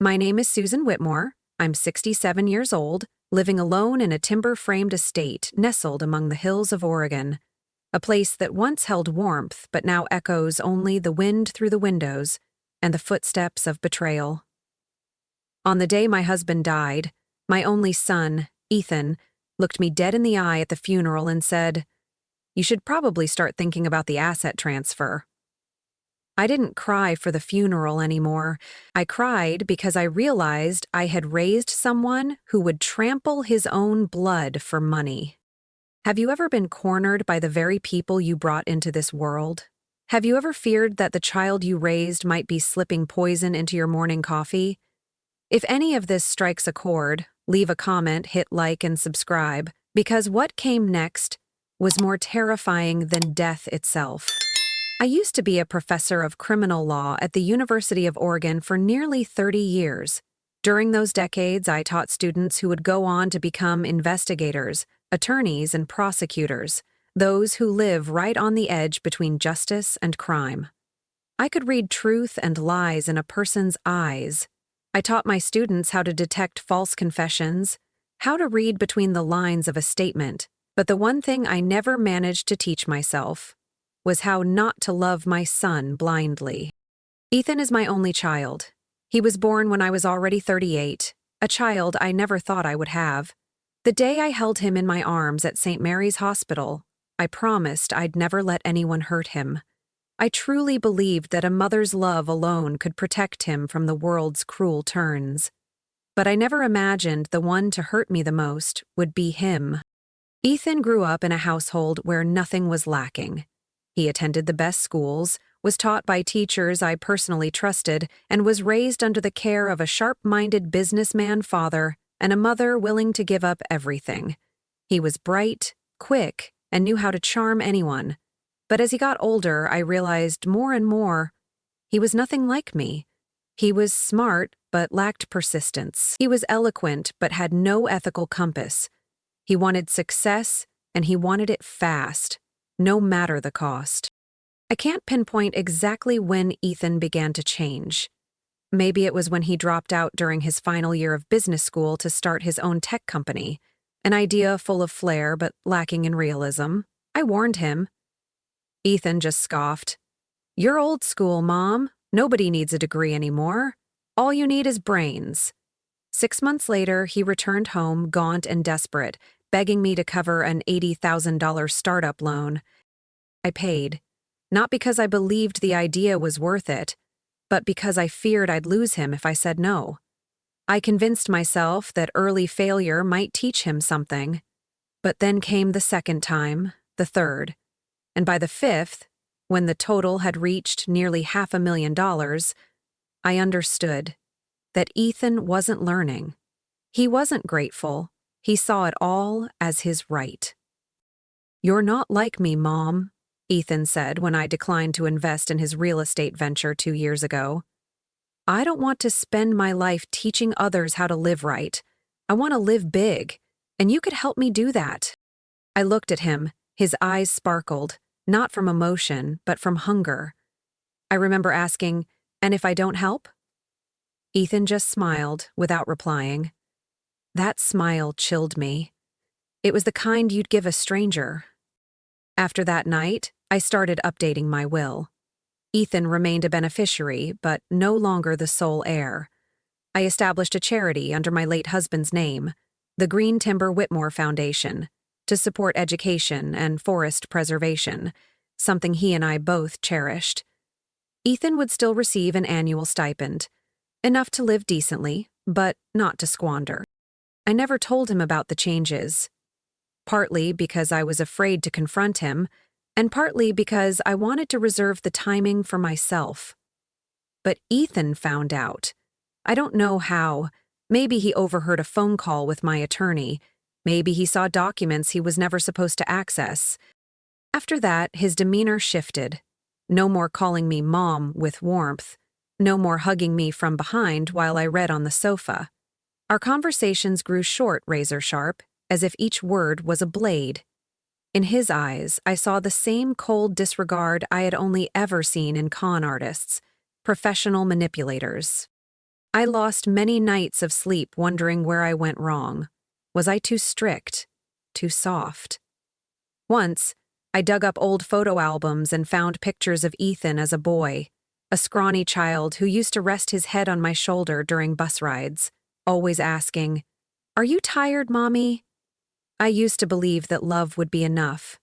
My name is Susan Whitmore. I'm 67 years old, living alone in a timber-framed estate nestled among the hills of Oregon, a place that once held warmth but now echoes only the wind through the windows and the footsteps of betrayal. On the day my husband died, my only son, Ethan, looked me dead in the eye at the funeral and said, "You should probably start thinking about the asset transfer." I didn't cry for the funeral anymore. I cried because I realized I had raised someone who would trample his own blood for money. Have you ever been cornered by the very people you brought into this world? Have you ever feared that the child you raised might be slipping poison into your morning coffee? If any of this strikes a chord, leave a comment, hit like, and subscribe, because what came next was more terrifying than death itself. I used to be a professor of criminal law at the University of Oregon for nearly 30 years. During those decades, I taught students who would go on to become investigators, attorneys, and prosecutors, those who live right on the edge between justice and crime. I could read truth and lies in a person's eyes. I taught my students how to detect false confessions, how to read between the lines of a statement, but the one thing I never managed to teach myself was how not to love my son blindly. Ethan is my only child. He was born when I was already 38, a child I never thought I would have. The day I held him in my arms at St. Mary's Hospital, I promised I'd never let anyone hurt him. I truly believed that a mother's love alone could protect him from the world's cruel turns. But I never imagined the one to hurt me the most would be him. Ethan grew up in a household where nothing was lacking. He attended the best schools, was taught by teachers I personally trusted, and was raised under the care of a sharp-minded businessman father and a mother willing to give up everything. He was bright, quick, and knew how to charm anyone. But as he got older, I realized more and more he was nothing like me. He was smart but lacked persistence. He was eloquent but had no ethical compass. He wanted success, and he wanted it fast, no matter the cost. I can't pinpoint exactly when Ethan began to change. Maybe it was when he dropped out during his final year of business school to start his own tech company, an idea full of flair but lacking in realism. I warned him. Ethan just scoffed. "You're old school, Mom. Nobody needs a degree anymore. All you need is brains." 6 months later, he returned home, gaunt and desperate, begging me to cover an $80,000 startup loan. I paid, not because I believed the idea was worth it, but because I feared I'd lose him if I said no. I convinced myself that early failure might teach him something. But then came the second time, the third, and by the fifth, when the total had reached nearly $500,000, I understood that Ethan wasn't learning. He wasn't grateful. He saw it all as his right. "You're not like me, Mom," Ethan said when I declined to invest in his real estate venture 2 years ago. "I don't want to spend my life teaching others how to live right. I want to live big, and you could help me do that." I looked at him. His eyes sparkled, not from emotion, but from hunger. I remember asking, "And if I don't help?" Ethan just smiled without replying. That smile chilled me. It was the kind you'd give a stranger. After that night, I started updating my will. Ethan remained a beneficiary, but no longer the sole heir. I established a charity under my late husband's name, the Green Timber Whitmore Foundation, to support education and forest preservation, something he and I both cherished. Ethan would still receive an annual stipend, enough to live decently, but not to squander. I never told him about the changes, partly because I was afraid to confront him, and partly because I wanted to reserve the timing for myself. But Ethan found out. I don't know how. Maybe he overheard a phone call with my attorney. Maybe he saw documents he was never supposed to access. After that, his demeanor shifted. No more calling me Mom with warmth. No more hugging me from behind while I read on the sofa. Our conversations grew short, razor-sharp, as if each word was a blade. In his eyes, I saw the same cold disregard I had only ever seen in con artists, professional manipulators. I lost many nights of sleep wondering where I went wrong. Was I too strict? Too soft? Once, I dug up old photo albums and found pictures of Ethan as a boy, a scrawny child who used to rest his head on my shoulder during bus rides, always asking, "Are you tired, Mommy?" I used to believe that love would be enough.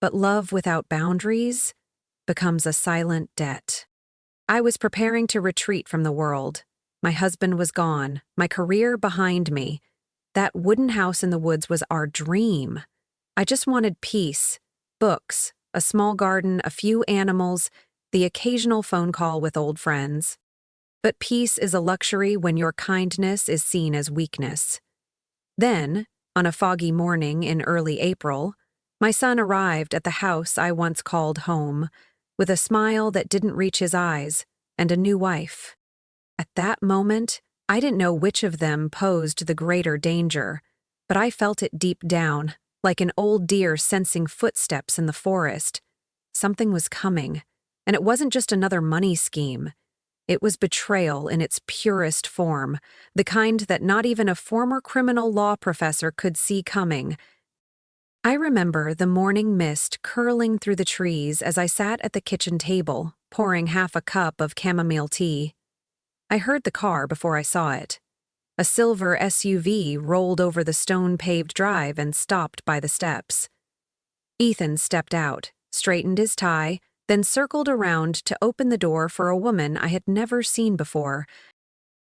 But love without boundaries becomes a silent debt. I was preparing to retreat from the world. My husband was gone, my career behind me. That wooden house in the woods was our dream. I just wanted peace, books, a small garden, a few animals, the occasional phone call with old friends. But peace is a luxury when your kindness is seen as weakness. Then, on a foggy morning in early April, my son arrived at the house I once called home, with a smile that didn't reach his eyes, and a new wife. At that moment, I didn't know which of them posed the greater danger, but I felt it deep down, like an old deer sensing footsteps in the forest. Something was coming, and it wasn't just another money scheme. It was betrayal in its purest form, the kind that not even a former criminal law professor could see coming. I remember the morning mist curling through the trees as I sat at the kitchen table, pouring half a cup of chamomile tea. I heard the car before I saw it. A silver SUV rolled over the stone-paved drive and stopped by the steps. Ethan stepped out, straightened his tie, then circled around to open the door for a woman I had never seen before.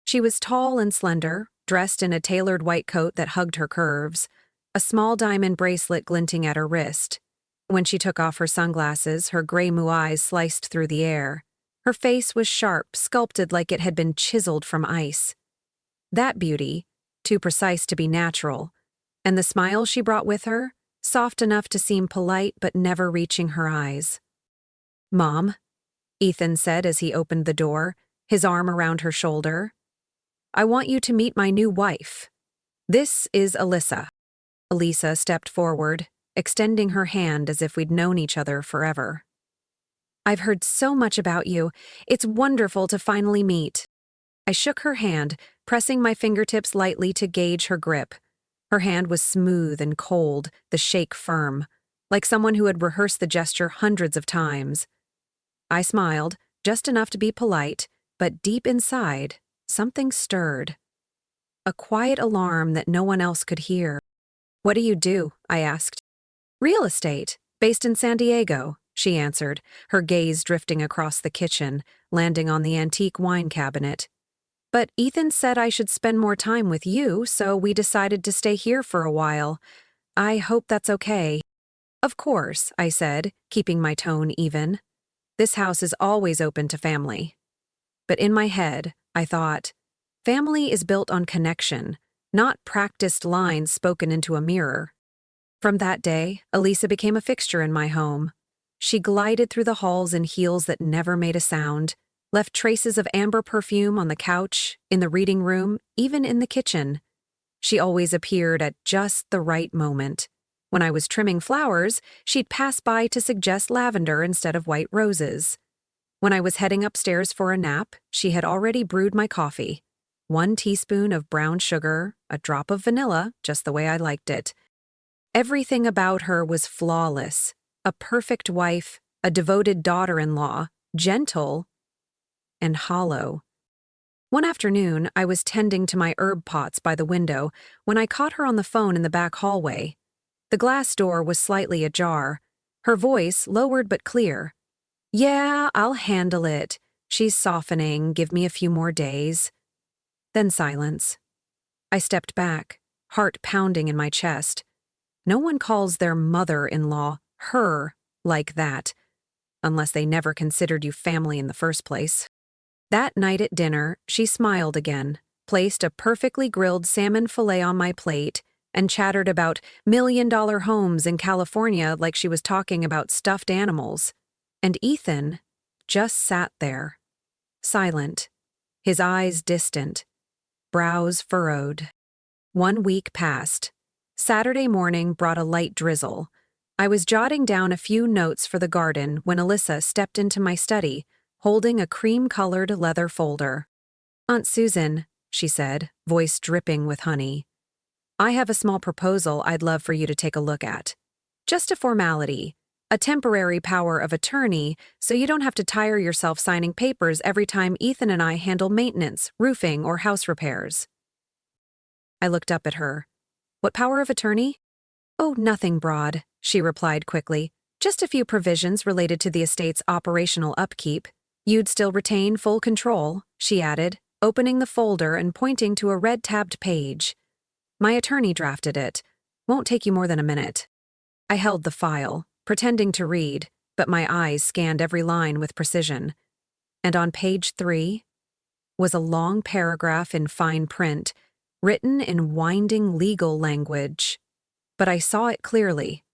She was tall and slender, dressed in a tailored white coat that hugged her curves, a small diamond bracelet glinting at her wrist. When she took off her sunglasses, her gray moo eyes sliced through the air. Her face was sharp, sculpted like it had been chiseled from ice. That beauty, too precise to be natural, and the smile she brought with her, soft enough to seem polite but never reaching her eyes. "Mom," Ethan said as he opened the door, his arm around her shoulder. "I want you to meet my new wife. This is Alyssa." Elisa stepped forward, extending her hand as if we'd known each other forever. "I've heard so much about you. It's wonderful to finally meet." I shook her hand, pressing my fingertips lightly to gauge her grip. Her hand was smooth and cold, the shake firm, like someone who had rehearsed the gesture hundreds of times. I smiled, just enough to be polite, but deep inside, something stirred. A quiet alarm that no one else could hear. "What do you do?" I asked. "Real estate, based in San Diego," she answered, her gaze drifting across the kitchen, landing on the antique wine cabinet. "But Ethan said I should spend more time with you, so we decided to stay here for a while. I hope that's okay." "Of course," I said, keeping my tone even. "This house is always open to family." But in my head, I thought, family is built on connection, not practiced lines spoken into a mirror. From that day, Elisa became a fixture in my home. She glided through the halls in heels that never made a sound, left traces of amber perfume on the couch, in the reading room, even in the kitchen. She always appeared at just the right moment. When I was trimming flowers, she'd pass by to suggest lavender instead of white roses. When I was heading upstairs for a nap, she had already brewed my coffee. 1 teaspoon of brown sugar, a drop of vanilla, just the way I liked it. Everything about her was flawless. A perfect wife, a devoted daughter-in-law, gentle and hollow. One afternoon, I was tending to my herb pots by the window when I caught her on the phone in the back hallway. The glass door was slightly ajar. Her voice, lowered but clear. "Yeah, I'll handle it. She's softening. Give me a few more days." Then silence. I stepped back, heart pounding in my chest. No one calls their mother-in-law her like that, unless they never considered you family in the first place. That night at dinner, she smiled again, placed a perfectly grilled salmon fillet on my plate, and chattered about million-dollar homes in California like she was talking about stuffed animals. And Ethan just sat there, silent, his eyes distant, brows furrowed. 1 week passed. Saturday morning brought a light drizzle. I was jotting down a few notes for the garden when Alyssa stepped into my study, holding a cream-colored leather folder. Aunt Susan, she said, voice dripping with honey. I have a small proposal I'd love for you to take a look at. Just a formality, a temporary power of attorney, so you don't have to tire yourself signing papers every time Ethan and I handle maintenance, roofing, or house repairs. I looked up at her. What power of attorney? Oh, nothing broad, she replied quickly. Just a few provisions related to the estate's operational upkeep. You'd still retain full control, she added, opening the folder and pointing to a red-tabbed page. My attorney drafted it. Won't take you more than a minute. I held the file, pretending to read, but my eyes scanned every line with precision. And on page 3 was a long paragraph in fine print, written in winding legal language. But I saw it clearly.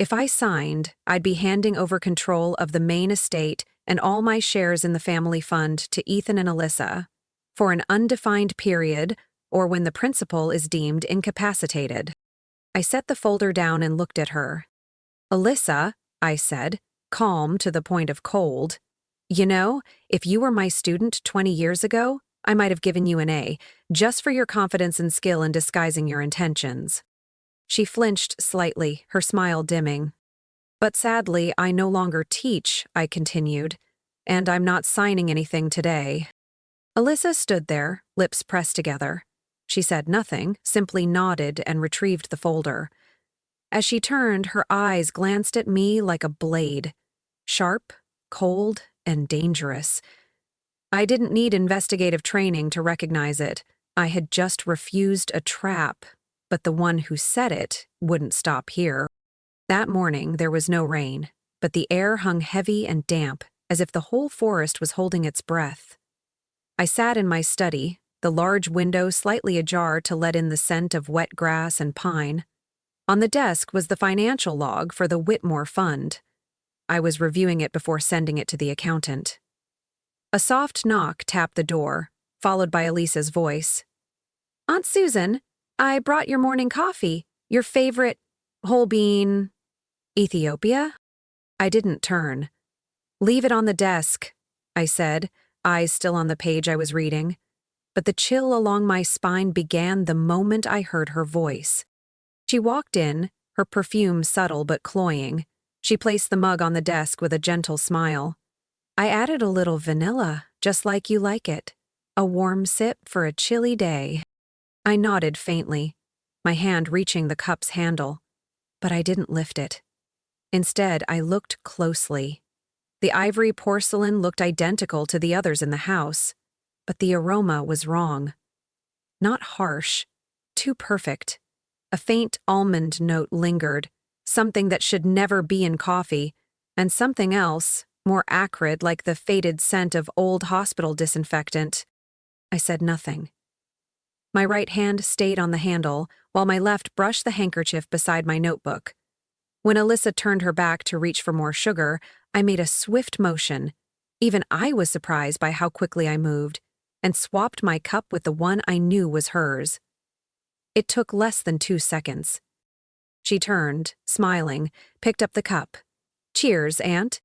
If I signed, I'd be handing over control of the main estate and all my shares in the family fund to Ethan and Alyssa, for an undefined period or when the principal is deemed incapacitated. I set the folder down and looked at her. Alyssa, I said, calm to the point of cold, you know, if you were my student 20 years ago, I might have given you an A, just for your confidence and skill in disguising your intentions. She flinched slightly, her smile dimming. But sadly, I no longer teach, I continued, and I'm not signing anything today. Alyssa stood there, lips pressed together. She said nothing, simply nodded and retrieved the folder. As she turned, her eyes glanced at me like a blade. Sharp, cold, and dangerous. I didn't need investigative training to recognize it. I had just refused a trap, but the one who set it wouldn't stop here. That morning, there was no rain, but the air hung heavy and damp, as if the whole forest was holding its breath. I sat in my study, the large window slightly ajar to let in the scent of wet grass and pine. On the desk was the financial log for the Whitmore Fund. I was reviewing it before sending it to the accountant. A soft knock tapped the door, followed by Elisa's voice. Aunt Susan, I brought your morning coffee, your favorite whole bean. Ethiopia? I didn't turn. Leave it on the desk, I said, eyes still on the page I was reading. But the chill along my spine began the moment I heard her voice. She walked in, her perfume subtle but cloying. She placed the mug on the desk with a gentle smile. I added a little vanilla, just like you like it. A warm sip for a chilly day. I nodded faintly, my hand reaching the cup's handle. But I didn't lift it. Instead, I looked closely. The ivory porcelain looked identical to the others in the house, but the aroma was wrong. Not harsh, too perfect. A faint almond note lingered, something that should never be in coffee, and something else, more acrid like the faded scent of old hospital disinfectant. I said nothing. My right hand stayed on the handle, while my left brushed the handkerchief beside my notebook. When Alyssa turned her back to reach for more sugar, I made a swift motion. Even I was surprised by how quickly I moved, and swapped my cup with the one I knew was hers. It took less than 2 seconds. She turned, smiling, picked up the cup. Cheers, Aunt.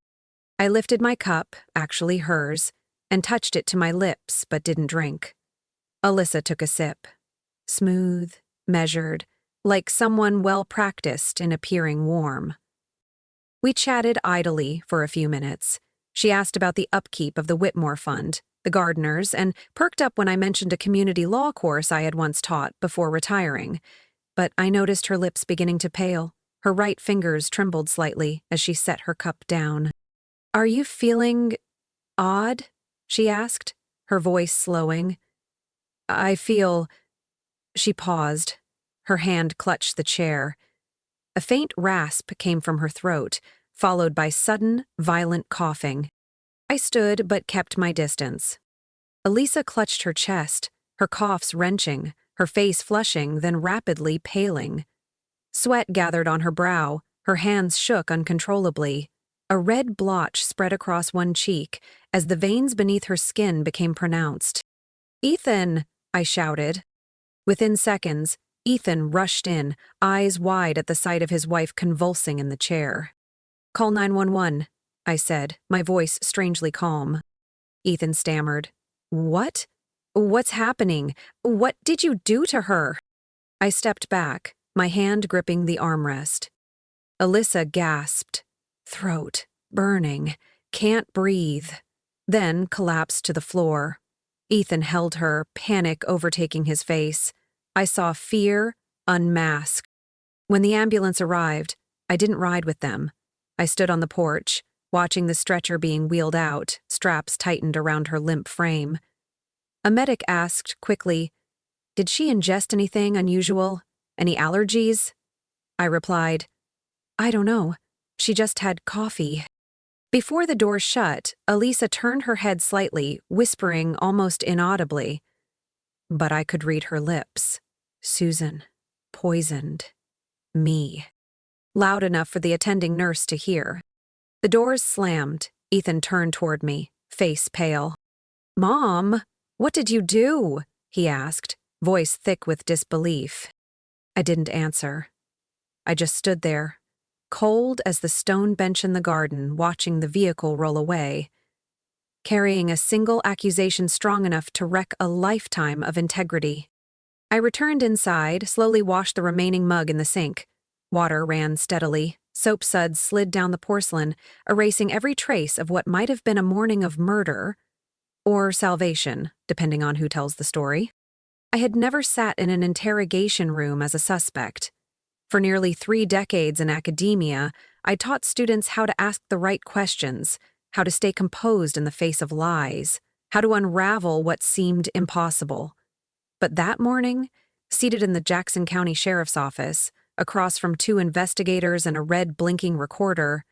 I lifted my cup, actually hers, and touched it to my lips but didn't drink. Alyssa took a sip. Smooth, measured, like someone well-practiced in appearing warm. We chatted idly for a few minutes. She asked about the upkeep of the Whitmore Fund, the gardeners, and perked up when I mentioned a community law course I had once taught before retiring. But I noticed her lips beginning to pale. Her right fingers trembled slightly as she set her cup down. Are you feeling odd? She asked, her voice slowing. I feel... She paused. Her hand clutched the chair. A faint rasp came from her throat, followed by sudden, violent coughing. I stood but kept my distance. Elisa clutched her chest, her coughs wrenching, her face flushing, then rapidly paling. Sweat gathered on her brow, her hands shook uncontrollably. A red blotch spread across one cheek as the veins beneath her skin became pronounced. "Ethan!" I shouted. Within seconds, Ethan rushed in, eyes wide at the sight of his wife convulsing in the chair. "Call 911, I said, my voice strangely calm. Ethan stammered. "What?" What's happening? What did you do to her? I stepped back, my hand gripping the armrest. Alyssa gasped. Throat, burning, can't breathe. Then collapsed to the floor. Ethan held her, panic overtaking his face. I saw fear unmasked. When the ambulance arrived, I didn't ride with them. I stood on the porch, watching the stretcher being wheeled out, straps tightened around her limp frame. A medic asked quickly, "Did she ingest anything unusual? Any allergies?" I replied, "I don't know. She just had coffee." Before the door shut, Elisa turned her head slightly, whispering almost inaudibly. But I could read her lips. Susan. Poisoned. Me. Loud enough for the attending nurse to hear. The doors slammed. Ethan turned toward me, face pale. "Mom, what did you do?" he asked, voice thick with disbelief. I didn't answer. I just stood there, cold as the stone bench in the garden, watching the vehicle roll away, carrying a single accusation strong enough to wreck a lifetime of integrity. I returned inside, slowly washed the remaining mug in the sink. Water ran steadily. Soap suds slid down the porcelain, erasing every trace of what might have been a morning of murder or salvation, depending on who tells the story. I had never sat in an interrogation room as a suspect. For nearly 3 decades in academia, I taught students how to ask the right questions, how to stay composed in the face of lies, how to unravel what seemed impossible. But that morning, seated in the Jackson County Sheriff's Office, across from 2 investigators and a red blinking recorder,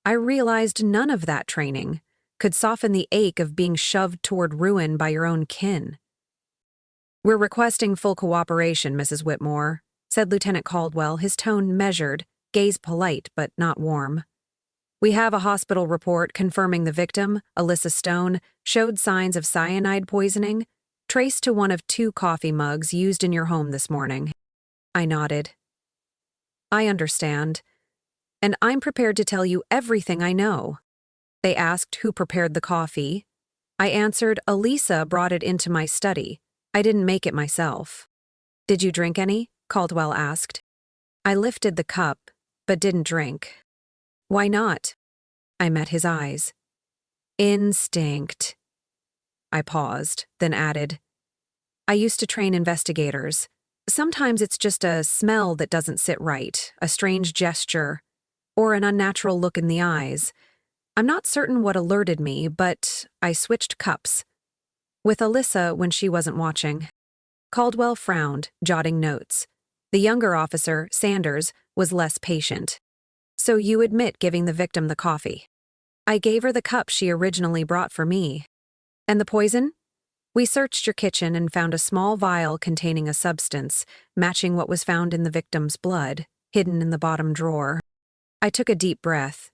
I realized none of that training could soften the ache of being shoved toward ruin by your own kin. "We're requesting full cooperation, Mrs. Whitmore," said Lieutenant Caldwell, his tone measured, gaze polite but not warm. "We have a hospital report confirming the victim, Alyssa Stone, showed signs of cyanide poisoning, traced to one of 2 coffee mugs used in your home this morning." I nodded. "I understand, and I'm prepared to tell you everything I know." They asked who prepared the coffee. I answered, "Elisa brought it into my study. I didn't make it myself." "Did you drink any?" Caldwell asked. I lifted the cup, but didn't drink. "Why not?" I met his eyes. "Instinct." I paused, then added, "I used to train investigators. Sometimes it's just a smell that doesn't sit right, a strange gesture, or an unnatural look in the eyes. I'm not certain what alerted me, but I switched cups. With Alyssa when she wasn't watching." Caldwell frowned, jotting notes. The younger officer, Sanders, was less patient. "So you admit giving the victim the coffee?" "I gave her the cup she originally brought for me." "And the poison?" "We searched your kitchen and found a small vial containing a substance, matching what was found in the victim's blood, hidden in the bottom drawer." I took a deep breath.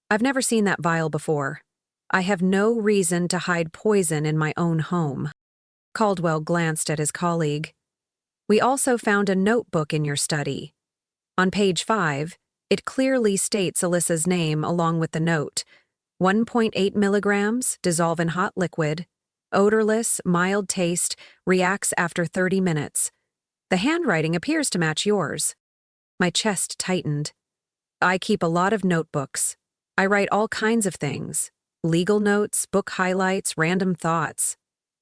I've never seen that vial before. I have no reason to hide poison in my own home. Caldwell glanced at his colleague. "We also found a notebook in your study. On page 5, it clearly states Alyssa's name along with the note. 1.8 milligrams, dissolve in hot liquid. Odorless, mild taste, reacts after 30 minutes. The handwriting appears to match yours." My chest tightened. I keep a lot of notebooks. I write all kinds of things. Legal notes, book highlights, random thoughts.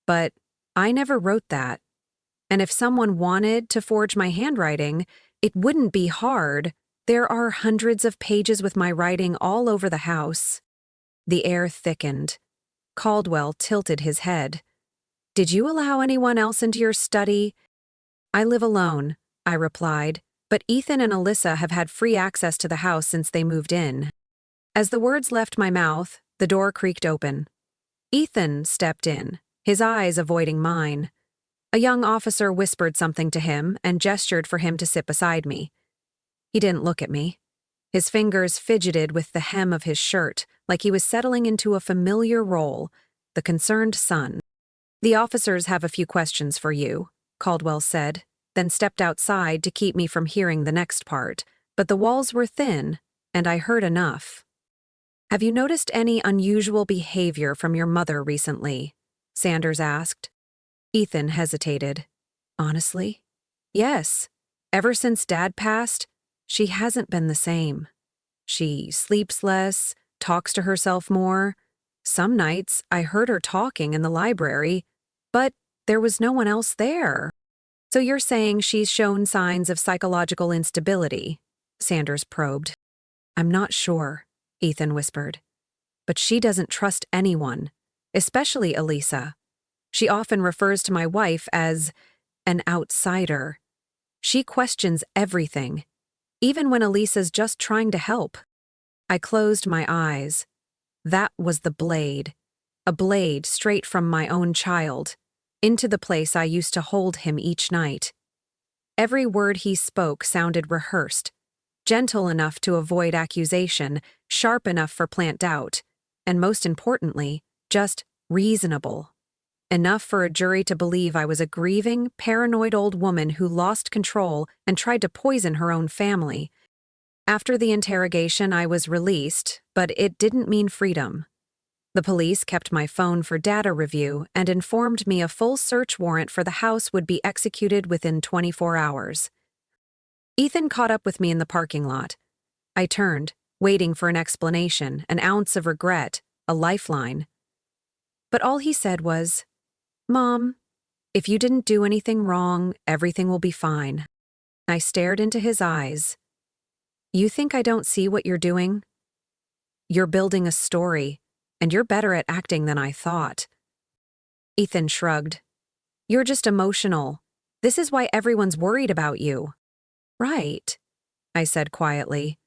But I never wrote that. And if someone wanted to forge my handwriting, it wouldn't be hard. There are hundreds of pages with my writing all over the house. The air thickened. Caldwell tilted his head. "Did you allow anyone else into your study?" "I live alone," I replied, "but Ethan and Alyssa have had free access to the house since they moved in." As the words left my mouth, the door creaked open. Ethan stepped in, his eyes avoiding mine. A young officer whispered something to him and gestured for him to sit beside me. He didn't look at me. His fingers fidgeted with the hem of his shirt, like he was settling into a familiar role, the concerned son. "The officers have a few questions for you," Caldwell said, then stepped outside to keep me from hearing the next part, but the walls were thin, and I heard enough. "Have you noticed any unusual behavior from your mother recently?" Sanders asked. Ethan hesitated. Honestly? Yes. Ever since Dad passed, she hasn't been the same. She sleeps less, talks to herself more. Some nights I heard her talking in the library, but there was no one else there. So you're saying she's shown signs of psychological instability? Sanders probed. I'm not sure, Ethan whispered. But she doesn't trust anyone, especially Elisa. She often refers to my wife as an outsider. She questions everything, even when Elisa's just trying to help. I closed my eyes. That was the blade. A blade straight from my own child, into the place I used to hold him each night. Every word he spoke sounded rehearsed, gentle enough to avoid accusation, sharp enough for plant doubt, and most importantly, just reasonable. Enough for a jury to believe I was a grieving, paranoid old woman who lost control and tried to poison her own family. After the interrogation, I was released, but it didn't mean freedom. The police kept my phone for data review and informed me a full search warrant for the house would be executed within 24 hours. Ethan caught up with me in the parking lot. I turned, waiting for an explanation, an ounce of regret, a lifeline. But all he said was, "Mom, if you didn't do anything wrong, everything will be fine." I stared into his eyes. You think I don't see what you're doing? You're building a story, and you're better at acting than I thought. Ethan shrugged. You're just emotional. This is why everyone's worried about you. Right, I said quietly,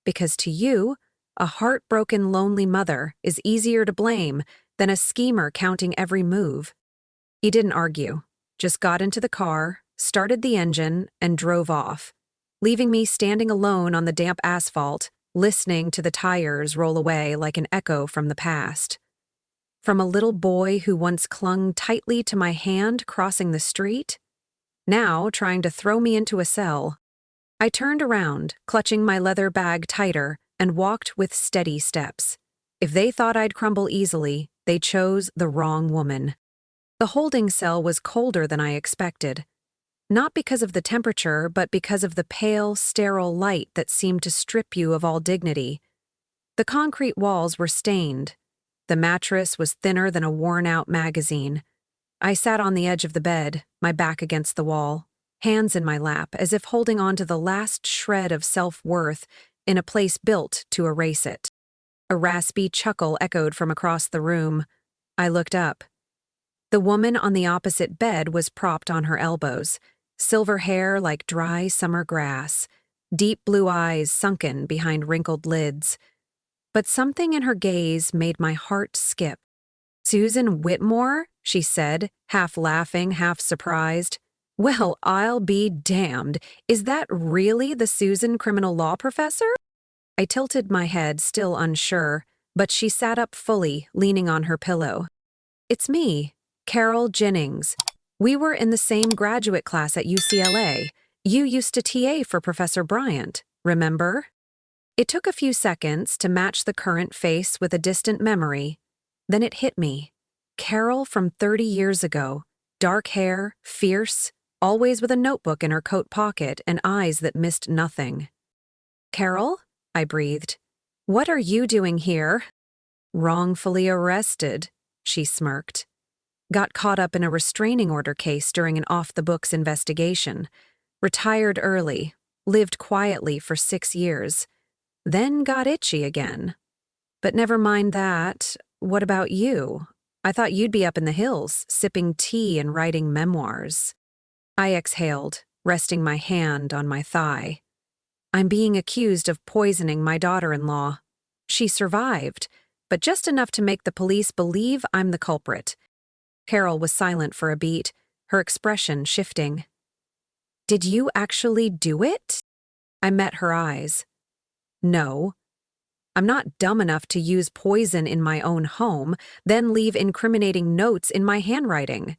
because to you, a heartbroken, lonely mother is easier to blame than a schemer counting every move. He didn't argue, just got into the car, started the engine, and drove off, leaving me standing alone on the damp asphalt, listening to the tires roll away like an echo from the past. From a little boy who once clung tightly to my hand crossing the street, now trying to throw me into a cell. I turned around, clutching my leather bag tighter, and walked with steady steps. If they thought I'd crumble easily, they chose the wrong woman. The holding cell was colder than I expected. Not because of the temperature, but because of the pale, sterile light that seemed to strip you of all dignity. The concrete walls were stained. The mattress was thinner than a worn-out magazine. I sat on the edge of the bed, my back against the wall, hands in my lap, as if holding on to the last shred of self-worth in a place built to erase it. A raspy chuckle echoed from across the room. I looked up. The woman on the opposite bed was propped on her elbows, silver hair like dry summer grass, deep blue eyes sunken behind wrinkled lids. But something in her gaze made my heart skip. "Susan Whitmore?" she said, half laughing, half surprised. "Well, I'll be damned. Is that really the Susan criminal law professor?" I tilted my head, still unsure, but she sat up fully, leaning on her pillow. "It's me, Carol Jennings. We were in the same graduate class at UCLA. You used to TA for Professor Bryant, remember?" It took a few seconds to match the current face with a distant memory. Then it hit me. Carol from 30 years ago. Dark hair, fierce, always with a notebook in her coat pocket and eyes that missed nothing. "Carol?" I breathed. "What are you doing here?" "Wrongfully arrested," she smirked. "Got caught up in a restraining order case during an off-the-books investigation. Retired early, lived quietly for 6 years. Then got itchy again. But never mind that. What about you? I thought you'd be up in the hills, sipping tea and writing memoirs." I exhaled, resting my hand on my thigh. "I'm being accused of poisoning my daughter-in-law. She survived, but just enough to make the police believe I'm the culprit." Carol was silent for a beat, her expression shifting. "Did you actually do it?" I met her eyes. "No. I'm not dumb enough to use poison in my own home, then leave incriminating notes in my handwriting.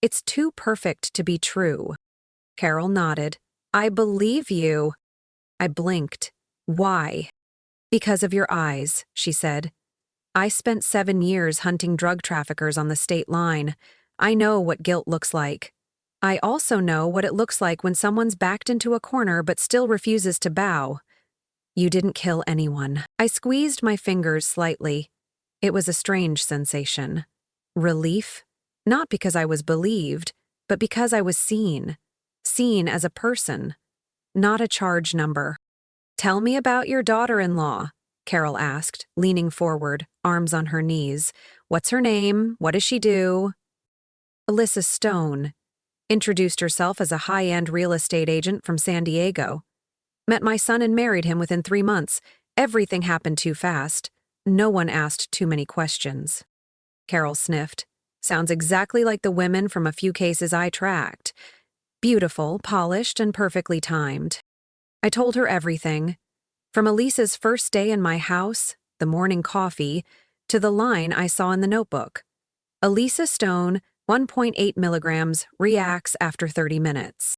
It's too perfect to be true." Carol nodded. "I believe you." I blinked. "Why?" "Because of your eyes," she said. "I spent 7 years hunting drug traffickers on the state line. I know what guilt looks like. I also know what it looks like when someone's backed into a corner but still refuses to bow. You didn't kill anyone. I squeezed my fingers slightly. It was a strange sensation. Relief? Not because I was believed, but because I was seen. Seen as a person, not a charge number. Tell me about your daughter-in-law, Carol asked, leaning forward, arms on her knees. What's her name? What does she do? Alyssa Stone. Introduced herself as a high-end real estate agent from San Diego. Met my son and married him within 3 months. Everything happened too fast. No one asked too many questions. Carol sniffed. Sounds exactly like the women from a few cases I tracked. Beautiful, polished, and perfectly timed. I told her everything. From Elisa's first day in my house, the morning coffee, to the line I saw in the notebook. Elisa Stone, 1.8 milligrams, reacts after 30 minutes.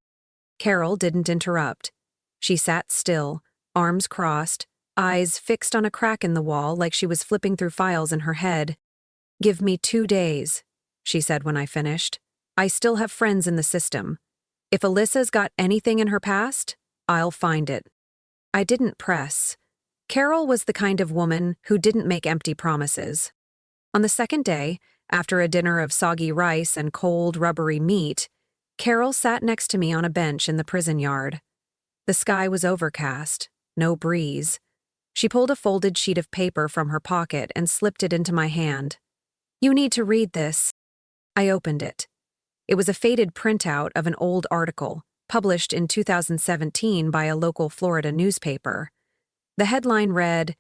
Carol didn't interrupt. She sat still, arms crossed, eyes fixed on a crack in the wall like she was flipping through files in her head. Give me 2 days, she said when I finished. I still have friends in the system. If Alyssa's got anything in her past, I'll find it. I didn't press. Carol was the kind of woman who didn't make empty promises. On the second day, after a dinner of soggy rice and cold, rubbery meat, Carol sat next to me on a bench in the prison yard. The sky was overcast, no breeze. She pulled a folded sheet of paper from her pocket and slipped it into my hand. You need to read this. I opened it. It was a faded printout of an old article, published in 2017 by a local Florida newspaper. The headline read,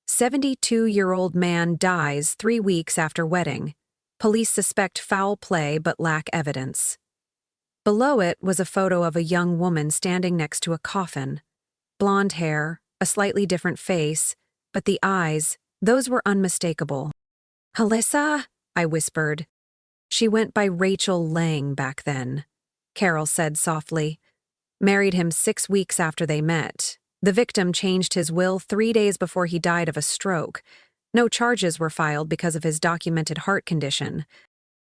72-year-old man dies 3 weeks after wedding. Police suspect foul play but lack evidence. Below it was a photo of a young woman standing next to a coffin. Blonde hair, a slightly different face, but the eyes, those were unmistakable. Alyssa, I whispered. She went by Rachel Lang back then, Carol said softly. Married him 6 weeks after they met. The victim changed his will 3 days before he died of a stroke. No charges were filed because of his documented heart condition.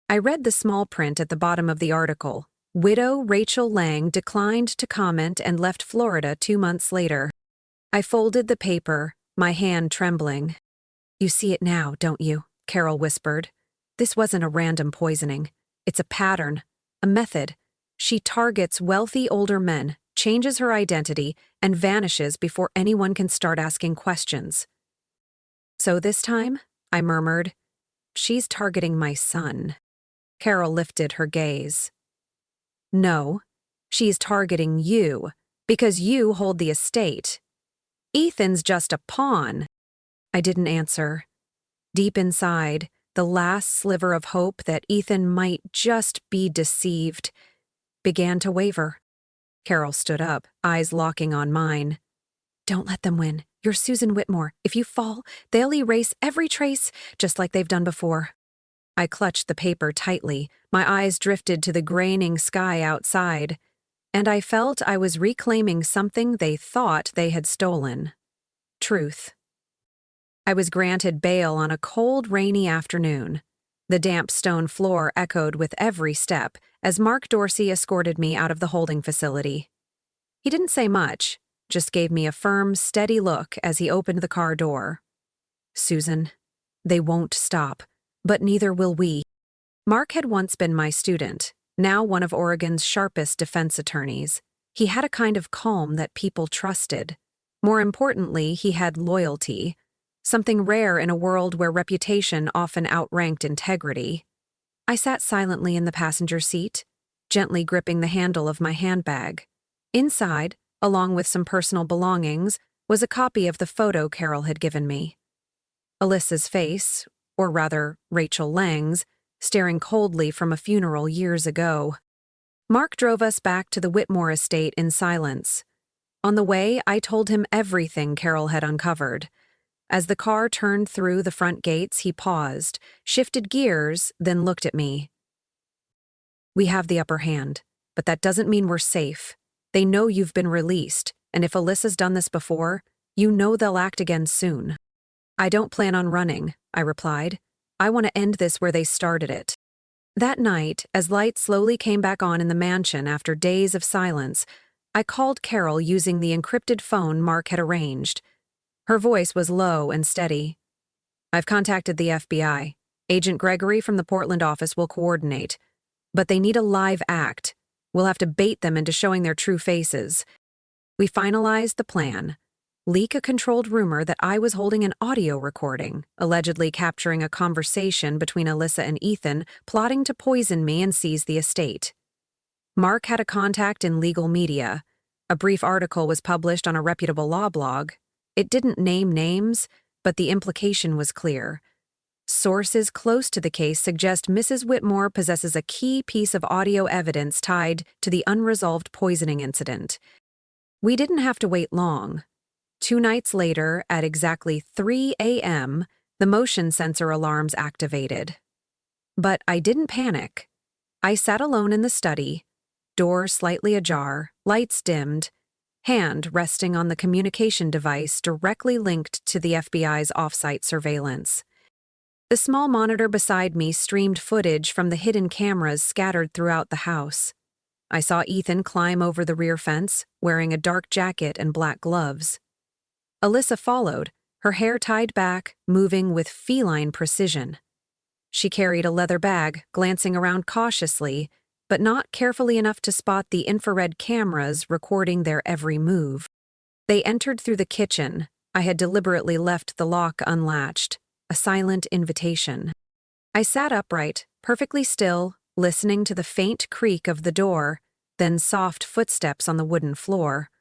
I read the small print at the bottom of the article. Widow Rachel Lang declined to comment and left Florida 2 months later. I folded the paper, my hand trembling. You see it now, don't you? Carol whispered. This wasn't a random poisoning. It's a pattern, a method. She targets wealthy older men, changes her identity, and vanishes before anyone can start asking questions. So this time, I murmured, she's targeting my son. Carol lifted her gaze. No, she's targeting you, because you hold the estate. Ethan's just a pawn. I didn't answer. Deep inside, the last sliver of hope that Ethan might just be deceived began to waver. Carol stood up, eyes locking on mine. Don't let them win. You're Susan Whitmore. If you fall, they'll erase every trace, just like they've done before. I clutched the paper tightly. My eyes drifted to the graining sky outside, and I felt I was reclaiming something they thought they had stolen. Truth. I was granted bail on a cold, rainy afternoon. The damp stone floor echoed with every step as Mark Dorsey escorted me out of the holding facility. He didn't say much, just gave me a firm, steady look as he opened the car door. Susan, they won't stop, but neither will we. Mark had once been my student, now one of Oregon's sharpest defense attorneys. He had a kind of calm that people trusted. More importantly, he had loyalty, something rare in a world where reputation often outranked integrity. I sat silently in the passenger seat, gently gripping the handle of my handbag. Inside, along with some personal belongings, was a copy of the photo Carol had given me. Alyssa's face, or rather Rachel Lang's, staring coldly from a funeral years ago. Mark drove us back to the Whitmore estate in silence. On the way, I told him everything Carol had uncovered. As the car turned through the front gates, he paused, shifted gears, then looked at me. We have the upper hand, but that doesn't mean we're safe. They know you've been released, and if Alyssa's done this before, you know they'll act again soon. I don't plan on running, I replied. I want to end this where they started it. That night, as lights slowly came back on in the mansion after days of silence, I called Carol using the encrypted phone Mark had arranged. Her voice was low and steady. "I've contacted the FBI. Agent Gregory from the Portland office will coordinate. But they need a live act. We'll have to bait them into showing their true faces." We finalized the plan. Leak a controlled rumor that I was holding an audio recording, allegedly capturing a conversation between Alyssa and Ethan, plotting to poison me and seize the estate. Mark had a contact in legal media. A brief article was published on a reputable law blog. It didn't name names, but the implication was clear. Sources close to the case suggest Mrs. Whitmore possesses a key piece of audio evidence tied to the unresolved poisoning incident. We didn't have to wait long. 2 nights later, at exactly 3 a.m., the motion sensor alarms activated. But I didn't panic. I sat alone in the study, door slightly ajar, lights dimmed, hand resting on the communication device directly linked to the FBI's off-site surveillance. The small monitor beside me streamed footage from the hidden cameras scattered throughout the house. I saw Ethan climb over the rear fence, wearing a dark jacket and black gloves. Alyssa followed, her hair tied back, moving with feline precision. She carried a leather bag, glancing around cautiously, but not carefully enough to spot the infrared cameras recording their every move. They entered through the kitchen. I had deliberately left the lock unlatched, a silent invitation. I sat upright, perfectly still, listening to the faint creak of the door, then soft footsteps on the wooden floor.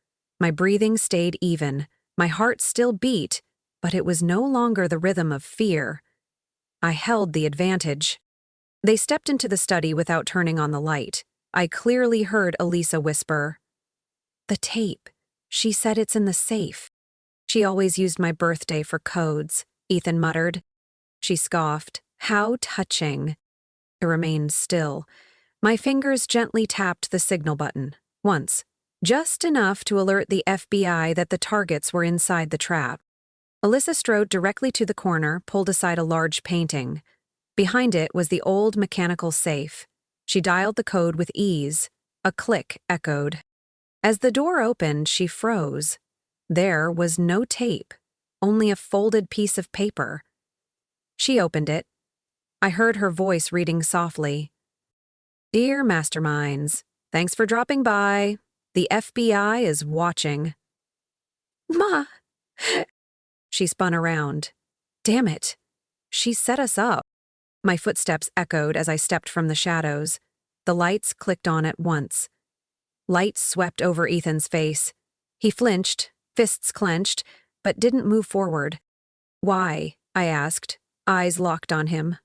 My breathing stayed even. My heart still beat, but it was no longer the rhythm of fear. I held the advantage. They stepped into the study without turning on the light. I clearly heard Elisa whisper, "The tape. She said it's in the safe." "She always used my birthday for codes," Ethan muttered. She scoffed. "How touching." I remained still. My fingers gently tapped the signal button, once. Just enough to alert the FBI that the targets were inside the trap. Alyssa strode directly to the corner, pulled aside a large painting. Behind it was the old mechanical safe. She dialed the code with ease. A click echoed. As the door opened, she froze. There was no tape, only a folded piece of paper. She opened it. I heard her voice reading softly. "Dear Masterminds, thanks for dropping by. The FBI is watching." "Ma!" She spun around. Damn it. She set us up. My footsteps echoed as I stepped from the shadows. The lights clicked on at once. Light swept over Ethan's face. He flinched, fists clenched, but didn't move forward. "Why?" I asked, eyes locked on him.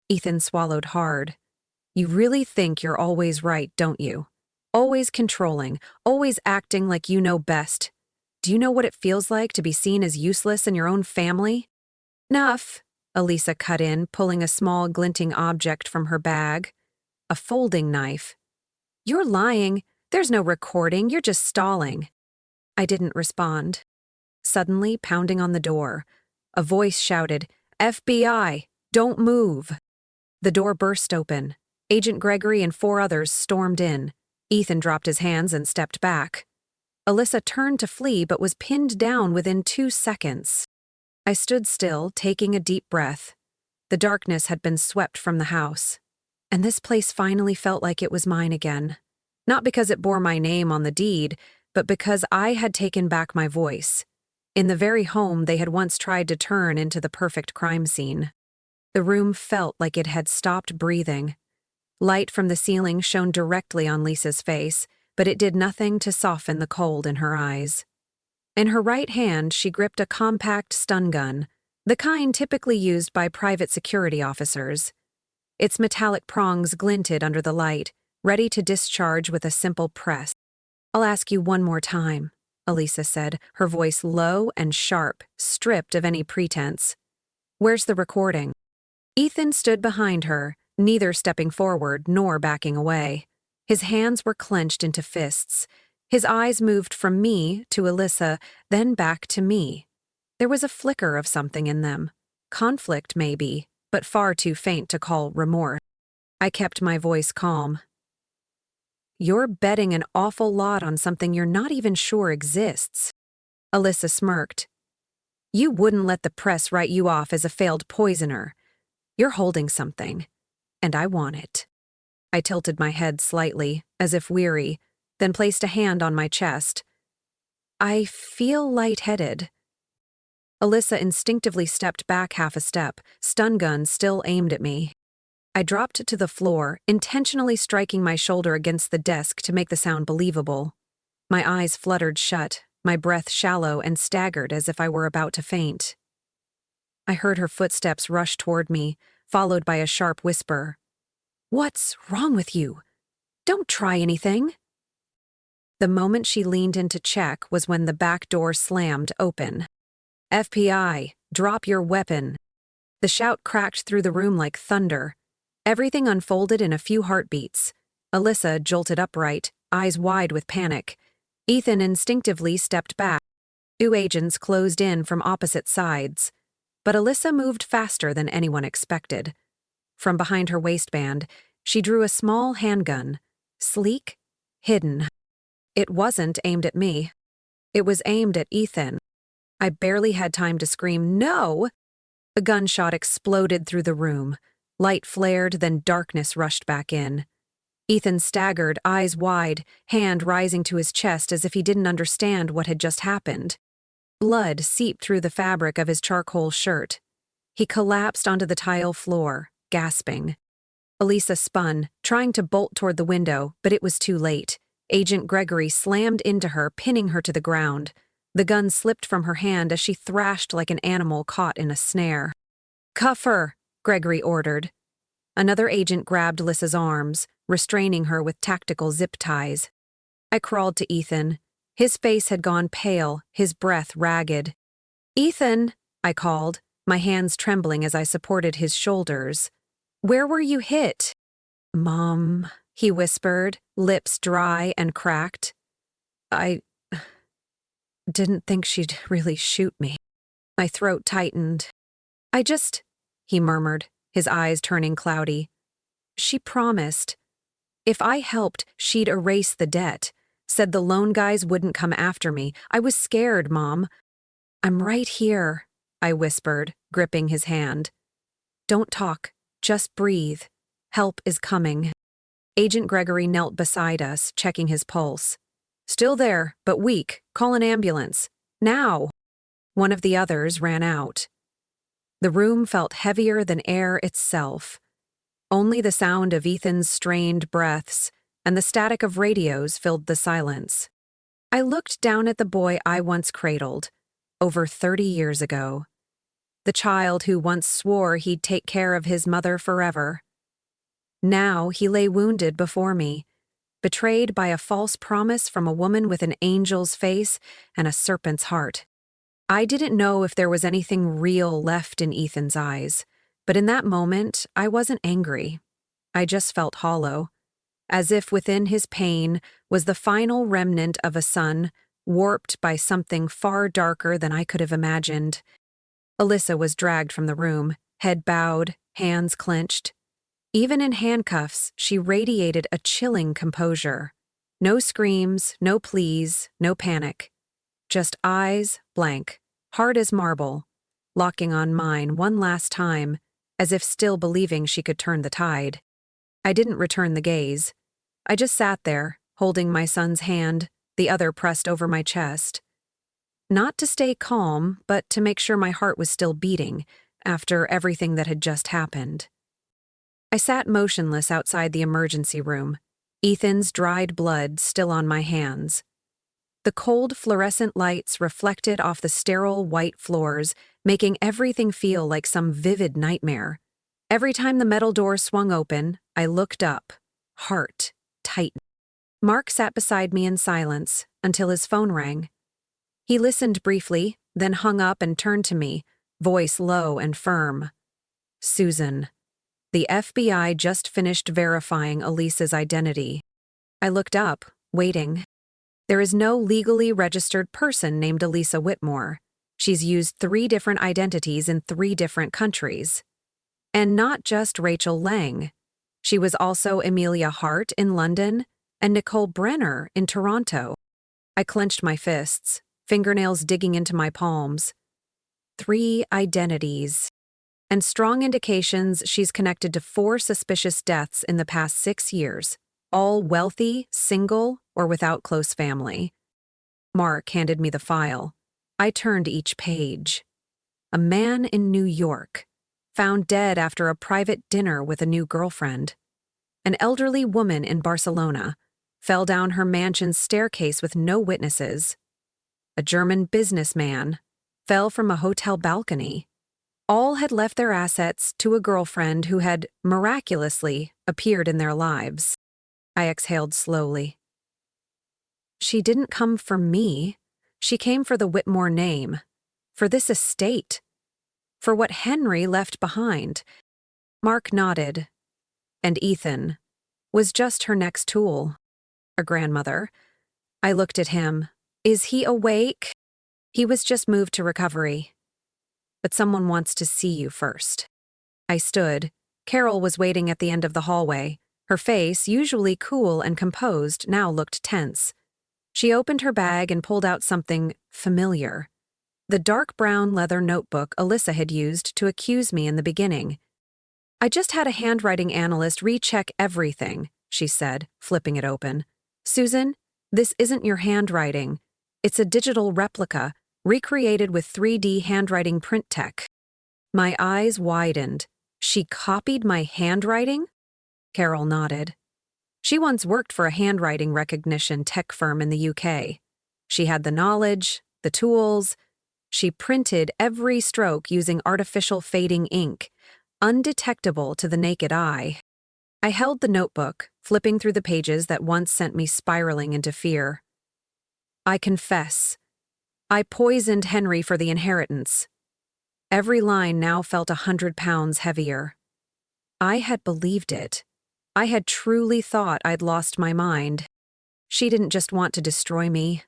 Ethan swallowed hard. "You really think you're always right, don't you? Always controlling, always acting like you know best. Do you know what it feels like to be seen as useless in your own family?" "Enough," Elisa cut in, pulling a small glinting object from her bag. A folding knife. "You're lying. There's no recording. You're just stalling." I didn't respond. Suddenly, pounding on the door, a voice shouted, "FBI, don't move." The door burst open. Agent Gregory and 4 others stormed in. Ethan dropped his hands and stepped back. Alyssa turned to flee but was pinned down within 2 seconds. I stood still, taking a deep breath. The darkness had been swept from the house, and this place finally felt like it was mine again. Not because it bore my name on the deed, but because I had taken back my voice. In the very home they had once tried to turn into the perfect crime scene. The room felt like it had stopped breathing. Light from the ceiling shone directly on Lisa's face, but it did nothing to soften the cold in her eyes. In her right hand, she gripped a compact stun gun, the kind typically used by private security officers. Its metallic prongs glinted under the light, ready to discharge with a simple press. "I'll ask you one more time," Elisa said, her voice low and sharp, stripped of any pretense. "Where's the recording?" Ethan stood behind her, neither stepping forward nor backing away. His hands were clenched into fists. His eyes moved from me to Alyssa, then back to me. There was a flicker of something in them. Conflict, maybe, but far too faint to call remorse. I kept my voice calm. You're betting an awful lot on something you're not even sure exists. Alyssa smirked. You wouldn't let the press write you off as a failed poisoner. You're holding something, and I want it. I tilted my head slightly, as if weary, then placed a hand on my chest. I feel lightheaded. Alyssa instinctively stepped back half a step, stun gun still aimed at me. I dropped to the floor, intentionally striking my shoulder against the desk to make the sound believable. My eyes fluttered shut, my breath shallow and staggered as if I were about to faint. I heard her footsteps rush toward me, followed by a sharp whisper. What's wrong with you? Don't try anything. The moment she leaned in to check was when the back door slammed open. FBI, drop your weapon. The shout cracked through the room like thunder. Everything unfolded in a few heartbeats. Alyssa jolted upright, eyes wide with panic. Ethan instinctively stepped back. Two agents closed in from opposite sides. But Alyssa moved faster than anyone expected. From behind her waistband, she drew a small handgun, sleek, hidden. It wasn't aimed at me. It was aimed at Ethan. I barely had time to scream, "No!" The gunshot exploded through the room. Light flared, then darkness rushed back in. Ethan staggered, eyes wide, hand rising to his chest as if he didn't understand what had just happened. Blood seeped through the fabric of his charcoal shirt. He collapsed onto the tile floor, gasping. Elisa spun, trying to bolt toward the window, but it was too late. Agent Gregory slammed into her, pinning her to the ground. The gun slipped from her hand as she thrashed like an animal caught in a snare. "Cuff her," Gregory ordered. Another agent grabbed Lissa's arms, restraining her with tactical zip ties. I crawled to Ethan. His face had gone pale, his breath ragged. "Ethan," I called, my hands trembling as I supported his shoulders. "Where were you hit?" "Mom," he whispered, lips dry and cracked. "I didn't think she'd really shoot me." My throat tightened. He murmured, his eyes turning cloudy. "She promised. If I helped, she'd erase the debt. Said the loan guys wouldn't come after me. I was scared, Mom." "I'm right here," I whispered, gripping his hand. "Don't talk. Just breathe. Help is coming." Agent Gregory knelt beside us, checking his pulse. "Still there, but weak. Call an ambulance. Now!" One of the others ran out. The room felt heavier than air itself. Only the sound of Ethan's strained breaths and the static of radios filled the silence. I looked down at the boy I once cradled, over 30 years ago. The child who once swore he'd take care of his mother forever. Now he lay wounded before me, betrayed by a false promise from a woman with an angel's face and a serpent's heart. I didn't know if there was anything real left in Ethan's eyes, but in that moment, I wasn't angry. I just felt hollow, as if within his pain was the final remnant of a son, warped by something far darker than I could have imagined. Alyssa was dragged from the room, head bowed, hands clenched. Even in handcuffs, she radiated a chilling composure. No screams, no pleas, no panic. Just eyes, blank, hard as marble, locking on mine one last time, as if still believing she could turn the tide. I didn't return the gaze. I just sat there, holding my son's hand, the other pressed over my chest. Not to stay calm, but to make sure my heart was still beating after everything that had just happened. I sat motionless outside the emergency room, Ethan's dried blood still on my hands. The cold fluorescent lights reflected off the sterile white floors, making everything feel like some vivid nightmare. Every time the metal door swung open, I looked up, heart tightened. Mark sat beside me in silence until his phone rang. He listened briefly, then hung up and turned to me, voice low and firm. "Susan, the FBI just finished verifying Elisa's identity." I looked up, waiting. There is no legally registered person named Elisa Whitmore. She's used 3 different identities in 3 different countries. And not just Rachel Lang. She was also Amelia Hart in London and Nicole Brenner in Toronto. I clenched my fists, fingernails digging into my palms. 3 identities. And strong indications she's connected to 4 suspicious deaths in the past 6 years, all wealthy, single, or without close family. Mark handed me the file. I turned each page. A man in New York, found dead after a private dinner with a new girlfriend. An elderly woman in Barcelona, fell down her mansion's staircase with no witnesses. A German businessman, fell from a hotel balcony. All had left their assets to a girlfriend who had, miraculously, appeared in their lives. I exhaled slowly. She didn't come for me. She came for the Whitmore name, for this estate, for what Henry left behind. Mark nodded. And Ethan was just her next tool. A grandmother. I looked at him. Is he awake? He was just moved to recovery. But someone wants to see you first. I stood. Carol was waiting at the end of the hallway. Her face, usually cool and composed, now looked tense. She opened her bag and pulled out something familiar. The dark brown leather notebook Alyssa had used to accuse me in the beginning. I just had a handwriting analyst recheck everything, she said, flipping it open. Susan, this isn't your handwriting. It's a digital replica, recreated with 3D handwriting print tech. My eyes widened. She copied my handwriting? Carol nodded. She once worked for a handwriting recognition tech firm in the UK. She had the knowledge, the tools. She printed every stroke using artificial fading ink, undetectable to the naked eye. I held the notebook, flipping through the pages that once sent me spiraling into fear. I confess. I poisoned Henry for the inheritance. Every line now felt 100 pounds heavier. I had believed it. I had truly thought I'd lost my mind. She didn't just want to destroy me.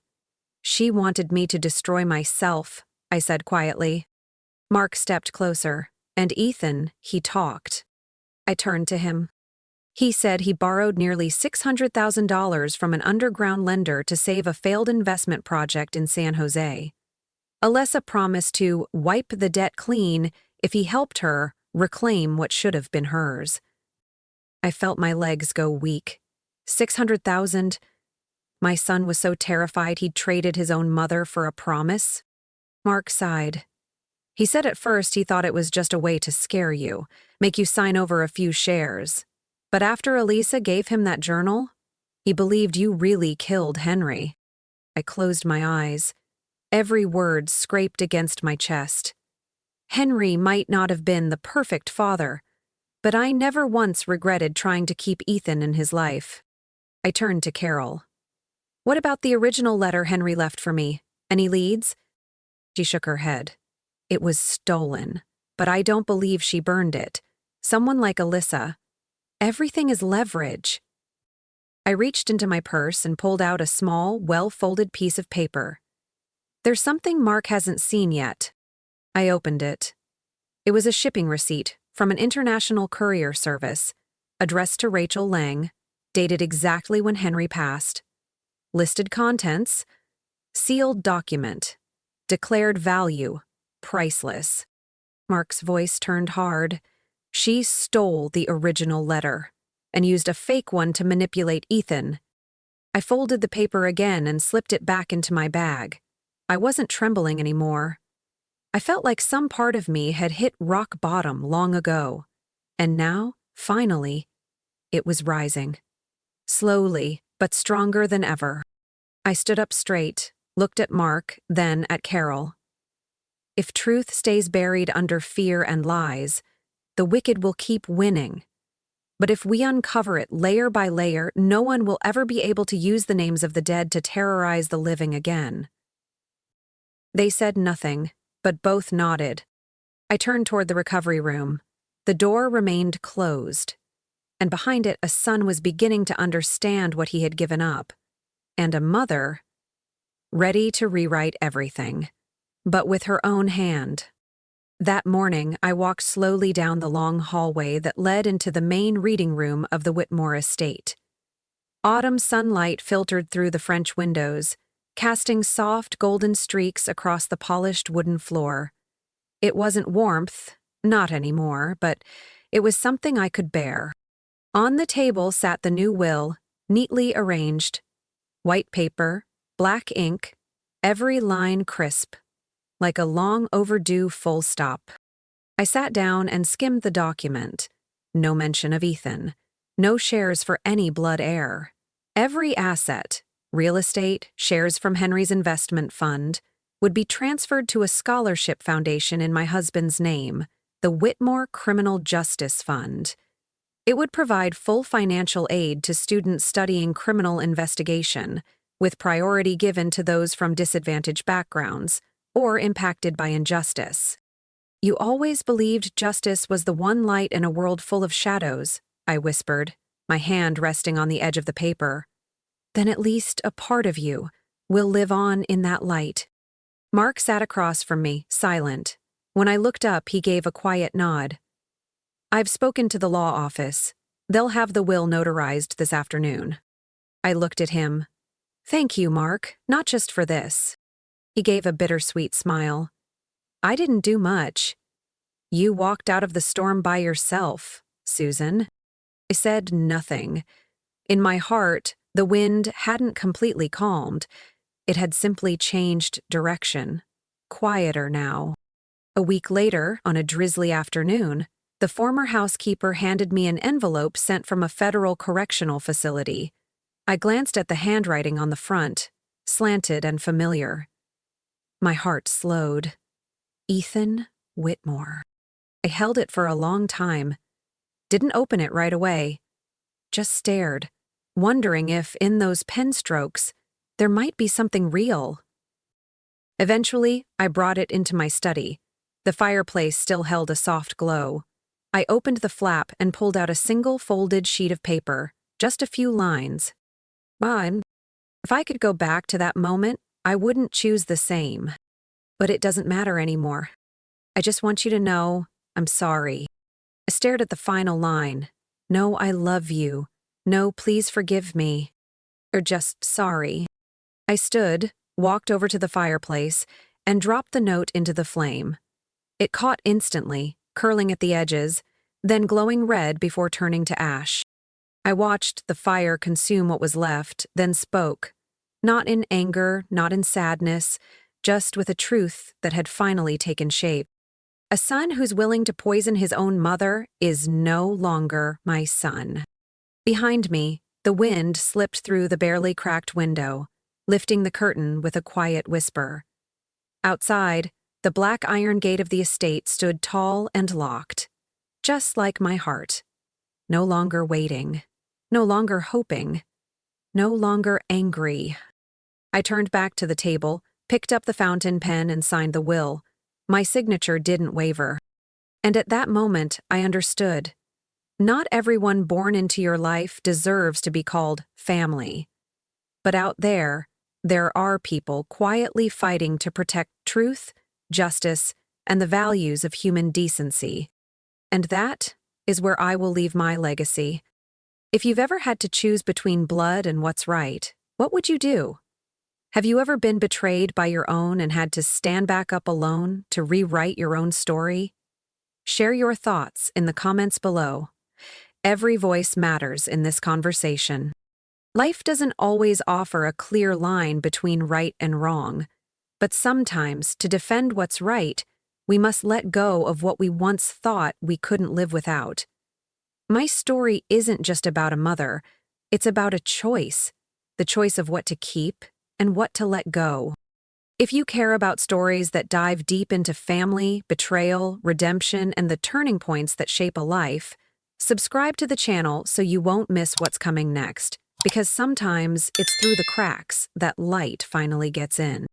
She wanted me to destroy myself, I said quietly. Mark stepped closer, and Ethan, he talked. I turned to him. He said he borrowed nearly $600,000 from an underground lender to save a failed investment project in San Jose. Alyssa promised to wipe the debt clean if he helped her reclaim what should have been hers. I felt my legs go weak. $600,000. My son was so terrified he'd traded his own mother for a promise. Mark sighed. He said at first he thought it was just a way to scare you, make you sign over a few shares. But after Elisa gave him that journal, he believed you really killed Henry. I closed my eyes. Every word scraped against my chest. Henry might not have been the perfect father, but I never once regretted trying to keep Ethan in his life. I turned to Carol. What about the original letter Henry left for me? Any leads? She shook her head. It was stolen, but I don't believe she burned it. Someone like Alyssa. Everything is leverage. I reached into my purse and pulled out a small, well-folded piece of paper. There's something Mark hasn't seen yet. I opened it. It was a shipping receipt from an international courier service, addressed to Rachel Lang, dated exactly when Henry passed. Listed contents, sealed document, declared value, priceless. Mark's voice turned hard. She stole the original letter and used a fake one to manipulate Ethan. I folded the paper again and slipped it back into my bag. I wasn't trembling anymore. I felt like some part of me had hit rock bottom long ago, and now, finally, it was rising. Slowly, but stronger than ever. I stood up straight, looked at Mark, then at Carol. If truth stays buried under fear and lies, the wicked will keep winning. But if we uncover it layer by layer, no one will ever be able to use the names of the dead to terrorize the living again. They said nothing, but both nodded. I turned toward the recovery room. The door remained closed, and behind it a son was beginning to understand what he had given up, and a mother, ready to rewrite everything, but with her own hand. That morning, I walked slowly down the long hallway that led into the main reading room of the Whitmore estate. Autumn sunlight filtered through the French windows, casting soft golden streaks across the polished wooden floor. It wasn't warmth, not anymore, but it was something I could bear. On the table sat the new will, neatly arranged. White paper, black ink, every line crisp, like a long overdue full stop. I sat down and skimmed the document. No mention of Ethan. No shares for any blood heir. Every asset, real estate, shares from Henry's investment fund, would be transferred to a scholarship foundation in my husband's name, the Whitmore Criminal Justice Fund. It would provide full financial aid to students studying criminal investigation, with priority given to those from disadvantaged backgrounds or impacted by injustice. "You always believed justice was the one light in a world full of shadows," I whispered, my hand resting on the edge of the paper. "Then at least a part of you will live on in that light." Mark sat across from me, silent. When I looked up, he gave a quiet nod. "I've spoken to the law office. They'll have the will notarized this afternoon." I looked at him. "Thank you, Mark, not just for this." He gave a bittersweet smile. "I didn't do much. You walked out of the storm by yourself, Susan." I said nothing. In my heart, the wind hadn't completely calmed. It had simply changed direction. Quieter now. A week later, on a drizzly afternoon, the former housekeeper handed me an envelope sent from a federal correctional facility. I glanced at the handwriting on the front, slanted and familiar. My heart slowed. Ethan Whitmore. I held it for a long time. Didn't open it right away. Just stared, wondering if, in those pen strokes, there might be something real. Eventually, I brought it into my study. The fireplace still held a soft glow. I opened the flap and pulled out a single folded sheet of paper, just a few lines. If I could go back to that moment, I wouldn't choose the same. But it doesn't matter anymore. I just want you to know I'm sorry. I stared at the final line. No, I love you. No, please forgive me. Or just sorry. I stood, walked over to the fireplace, and dropped the note into the flame. It caught instantly, curling at the edges, then glowing red before turning to ash. I watched the fire consume what was left, then spoke. Not in anger, not in sadness, just with a truth that had finally taken shape. A son who's willing to poison his own mother is no longer my son. Behind me, the wind slipped through the barely cracked window, lifting the curtain with a quiet whisper. Outside, the black iron gate of the estate stood tall and locked, just like my heart. No longer waiting, no longer hoping, no longer angry. I turned back to the table, picked up the fountain pen and signed the will. My signature didn't waver. And at that moment, I understood. Not everyone born into your life deserves to be called family. But out there are people quietly fighting to protect truth, justice, and the values of human decency. And that is where I will leave my legacy. If you've ever had to choose between blood and what's right, what would you do? Have you ever been betrayed by your own and had to stand back up alone to rewrite your own story? Share your thoughts in the comments below. Every voice matters in this conversation. Life doesn't always offer a clear line between right and wrong, but sometimes, to defend what's right, we must let go of what we once thought we couldn't live without. My story isn't just about a mother, it's about a choice, the choice of what to keep and what to let go. If you care about stories that dive deep into family, betrayal, redemption, and the turning points that shape a life, subscribe to the channel so you won't miss what's coming next, because sometimes it's through the cracks that light finally gets in.